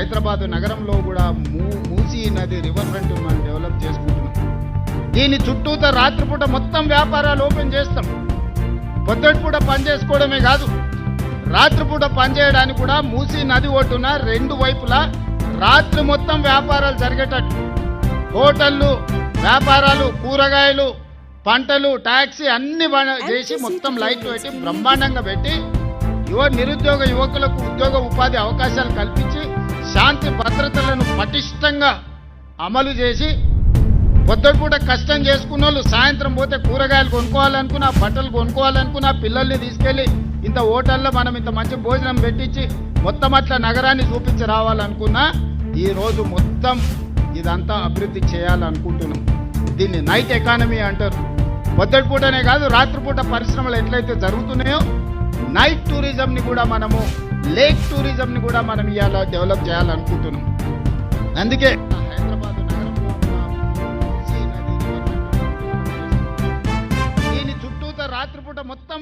హైదరాబాద్ నగరంలో కూడా మూసీ నది రివర్ ఫ్రంట్ మనం డెవలప్ చేసుకుంటున్నాం. దీని చుట్టూతో రాత్రిపూట మొత్తం వ్యాపారాలు ఓపెన్ చేస్తాం. పొద్దుటిపూట పని చేసుకోవడమే కాదు, రాత్రిపూట పనిచేయడానికి కూడా మూసీ నది ఒడ్డున రెండు వైపులా రాత్రి మొత్తం వ్యాపారాలు జరిగేటట్టు హోటళ్ళు, వ్యాపారాలు, కూరగాయలు, పంటలు, టాక్సీ అన్ని చేసి మొత్తం లైట్లు పెట్టి బ్రహ్మాండంగా పెట్టి నిరుద్యోగ యువకులకు ఉద్యోగ ఉపాధి అవకాశాలు కల్పించి శాంతి భద్రతలను పటిష్టంగా అమలు చేసి పొద్దుపూట కష్టం చేసుకున్న వాళ్ళు సాయంత్రం పోతే కూరగాయలు కొనుక్కోవాలనుకున్నా, బట్టలు కొనుక్కోవాలనుకున్నా, పిల్లల్ని తీసుకెళ్లి ఇంత హోటల్లో మనం ఇంత మంచి భోజనం పెట్టించి మొత్తం అట్లా నగరాన్ని చూపించి రావాలనుకున్నా ఈ రోజు మొత్తం ఇదంతా అభివృద్ధి చేయాలనుకుంటున్నాం. దీన్ని నైట్ ఎకానమీ అంటారు. పొద్దుటిపూటనే కాదు, రాత్రిపూట పరిశ్రమలు ఎట్లయితే జరుగుతున్నాయో నైట్ టూరిజంని కూడా మనము, లేక్ టూరిజంని కూడా మనం ఇవాళ డెవలప్ చేయాలనుకుంటున్నాం. అందుకే హైదరాబాద్ నగరంలో దీని చుట్టూతో రాత్రిపూట మొత్తం